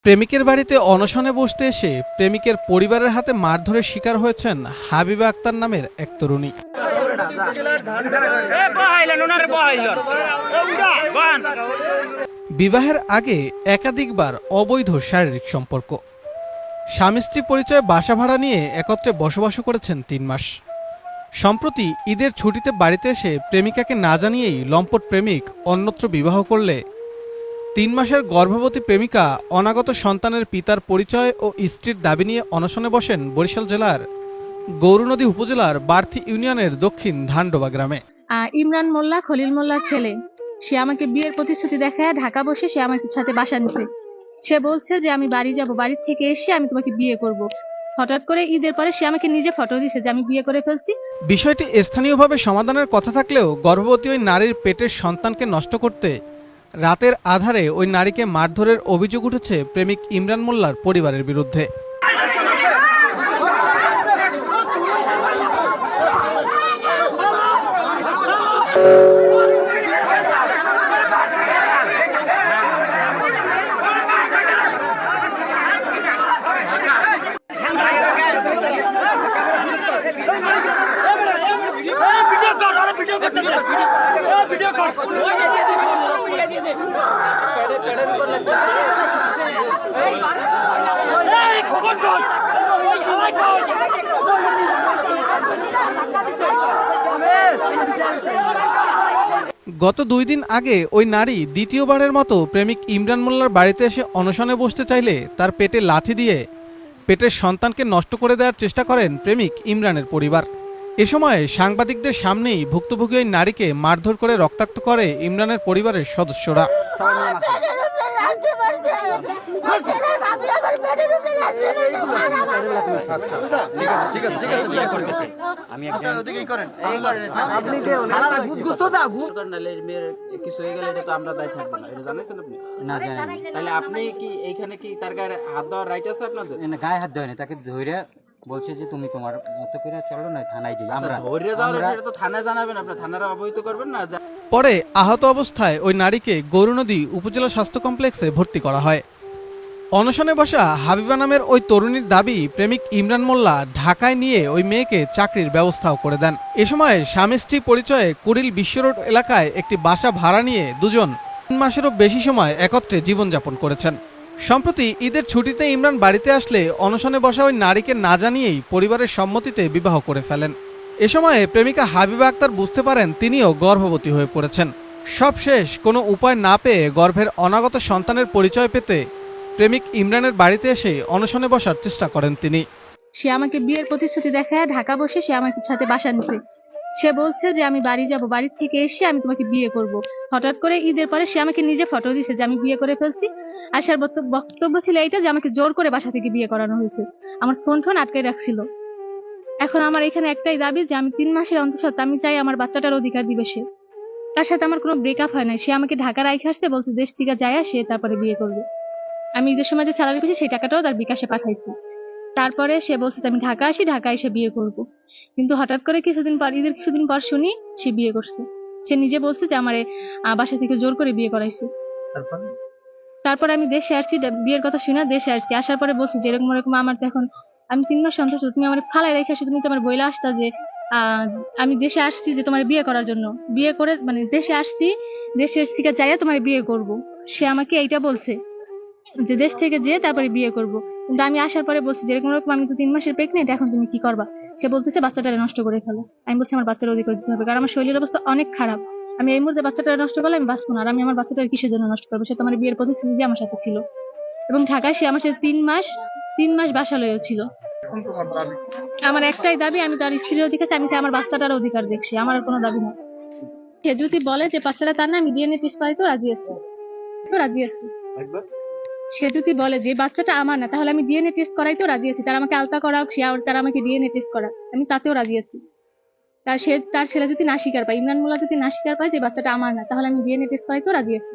প্রেমিকের বাড়িতে অনশনে বসতে এসে প্রেমিকের পরিবারের হাতে মারধরের শিকার হয়েছেন হাবিবা আক্তার নামের এক তরুণী। বিবাহের আগে একাধিকবার অবৈধ শারীরিক সম্পর্ক, স্বামী স্ত্রী পরিচয়ে বাসা ভাড়া নিয়ে একত্রে বসবাস করেছেন ৩ মাস। সম্প্রতি ঈদের ছুটিতে বাড়িতে এসে প্রেমিকাকে না জানিয়েই লম্পট প্রেমিক অন্যত্র বিবাহ করলে ৩ মাসের গর্ভবতী প্রেমিকা অনাগত সন্তানের পিতার পরিচয় ও স্ত্রীর দাবি নিয়ে অনশনে বসেন বরিশাল জেলার গৌরনদী উপজেলার বার্থি ইউনিয়নের দক্ষিণ ধানডোবা গ্রামে। ইমরান মোল্লা খলিল মোল্লার ছেলে, সে আমাকে বিয়ের প্রতিশ্রুতি দেখায় ঢাকা বসে সে আমার সাথে বাসা নিছে। সে বলছে যে আমি বাড়ি যাব, বাড়ি থেকে এসে আমি তোমাকে বিয়ে করব। হঠাৎ করে ঈদের পরে সে আমাকে নিজে ফটো দিছে যে আমি বিয়ে করে ফেলছি। বিষয়টি স্থানীয়ভাবে সমাধানের কথা থাকলেও গর্ভবতী ওই নারীর পেটের সন্তানকে নষ্ট করতে রাতের আধারে ওই নারীকে মারধরের অভিযোগ উঠেছে প্রেমিক ইমরান মোল্লার পরিবারের বিরুদ্ধে। গত 2 দিন আগে ওই নারী দ্বিতীয়বারের মতো প্রেমিক ইমরান মোল্লার বাড়িতে এসে অনশনে বসতে চাইলে তার পেটে লাথি দিয়ে পেটের সন্তানকে নষ্ট করে দেওয়ার চেষ্টা করেন প্রেমিক ইমরানের পরিবার। এ সময় সাংবাদিকদের সামনেই ভুক্তভোগী ওই নারীকে মারধর করে রক্তাক্ত করে ইমরানের পরিবারের সদস্যরা। আপনি কি এইখানে কি তার গায়ে হাত দেওয়ার রাইট আছে আপনাদের? গায়ে হাত দেয়নি, তাকে ধরে বলছে যে তুমি তোমার মতো করে চলো না, থানায় যাই। আমরা ধরে যাওয়ার এটা তো থানায় জানাবেন, আপনারা থানারা অবহিত করবেন না। পরে আহত অবস্থায় ওই নারীকে গৌরনদী উপজেলা স্বাস্থ্য কমপ্লেক্সে ভর্তি করা হয়। অনশনে বসা হাবিবা নামের ওই তরুণীর দাবি, প্রেমিক ইমরান মোল্লা ঢাকায় নিয়ে ওই মেয়েকে চাকরির ব্যবস্থাও করে দেন। এ সময় স্বামী স্ত্রী পরিচয়ে কুড়িল বিশ্ব রোড এলাকায় একটি বাসা ভাড়া নিয়ে দুজন 3 মাসেরও বেশি সময় একত্রে জীবনযাপন করেছেন। সম্প্রতি ঈদের ছুটিতে ইমরান বাড়িতে আসলে অনশনে বসা ওই নারীকে না জানিয়েই পরিবারের সম্মতিতে বিবাহ করে ফেলেন। এ সময়ে প্রেমিকা হাবিবা আক্তার বুঝতে পারেন তিনিও গর্ভবতী হয়ে পড়েছেন। সব শেষ, কোনো উপায় না পেয়ে গর্ভের অনাগত সন্তানের পরিচয় পেতে প্রেমিক ইমরানের বাড়িতে এসে অনশনে বসার চেষ্টা করেন তিনি। সে আমাকে বিয়ের প্রতিশ্রুতি দেখায় ঢাকা বসে সে আমার সাথে বাসা নিছে। সে বলছে যে আমি বাড়ি যাব, বাড়ি থেকে এসে আমি তোমাকে বিয়ে করব। হঠাৎ করে ঈদের পরে সে আমাকে নিজে ফটো দিছে যে আমি বিয়ে করে ফেলছি। আসার বক্তব্য ছিল এইটা যে আমাকে জোর করে বাসা থেকে বিয়ে করানো হয়েছে, আমার ফোন আটকে রাখছিল। এখন আমার এখানে একটাই দাবি যে আমি 3 মাসের অন্তঃসত্ত্বা আমি চাই আমার বাচ্চাটার অধিকার দিবে সে। তার সাথে আমার কোনো ব্রেকআপ হয় নাই, সে আমাকে ঢাকা রাইখে আসছে, বলছে দেশ থেকে যায় সে তারপরে বিয়ে করবে। আমি ঈদের সময় যে স্যালারি পেয়েছি সেই টাকাটাও তার বিকাশে পাঠাইছি। তারপরে সে বলছে যে আমি ঢাকা আসি, ঢাকা এসে বিয়ে করব। কিন্তু হঠাৎ করে ঈদের কিছুদিন পর শুনি সে বিয়ে করছে। সে নিজে বলছে যে আমার বাসা থেকে জোর করে বিয়ে করাইছে। তারপরে আমি দেশে আসছি, বিয়ের কথা শুনে দেশে আসছি। আসার পরে বলছে যে এরকম এরকম আমার এখন আমি 3 মাস অন্তঃসত্ত্বা, তুমি আমার ফালায় রেখে আসো, তুমি তোমার বইলা আসতা যে আমি দেশে আসছি যে তোমার বিয়ে করার জন্য, বিয়ে করে মানে দেশে আসছি, দেশে থেকে যাইয়া তোমার বিয়ে করব। সে আমাকে এইটা বলছে যে দেশ থেকে যেয়ে তারপরে বিয়ে করব। কিন্তু আমি আসার পরে বলছি যে এরকম এরকম আমি তো 3 মাসের প্রেগনেন্ট, এখন তুমি কি করবা? সে বলতেছে বাচ্চাটা নষ্ট করে ফেলো। আমি বলছি আমার বাচ্চার অধিকার দিতে হবে, কারণ আমার শরীরের অবস্থা অনেক খারাপ। আমি এই মুহূর্তে বাচ্চাটা নষ্ট করলে আমি বাঁচবো না। আর আমি আমার বাচ্চাটার কিসের জন্য নষ্ট করবো? সে তো আমার বিয়ের প্রতিশ্রুতি দিয়ে আমার সাথে ছিল এবং ঢাকায় সে আমার সাথে 3 মাস বাসা লয়েও ছিল। আমার একটাই দাবি, আমি তার স্ত্রীর অধিকার চাই, আমি চাই আমার বাচ্চাটার অধিকার দেখছি, আমার আর কোনো দাবি না। সে যদি বলে যে বাচ্চাটা তার না, আমি ডিএনএ টেস্ট করাইতেও রাজি আছি, সে যদি বলে যে বাচ্চাটা আমার না, তাহলে আমি ডিএনএ টেস্ট করাইতেও রাজি আছি। তার আমাকে আলতা করা হোক, তার আমাকে ডিএনএ টেস্ট করা, আমি তাতেও রাজি আছি। তার ছেলে যদি না স্বীকার পায়, ইমরান মোল্লা যদি না স্বীকার পায় যে বাচ্চাটা আমার না, তাহলে আমি ডিএনএ টেস্ট করাইতেও রাজি আছি।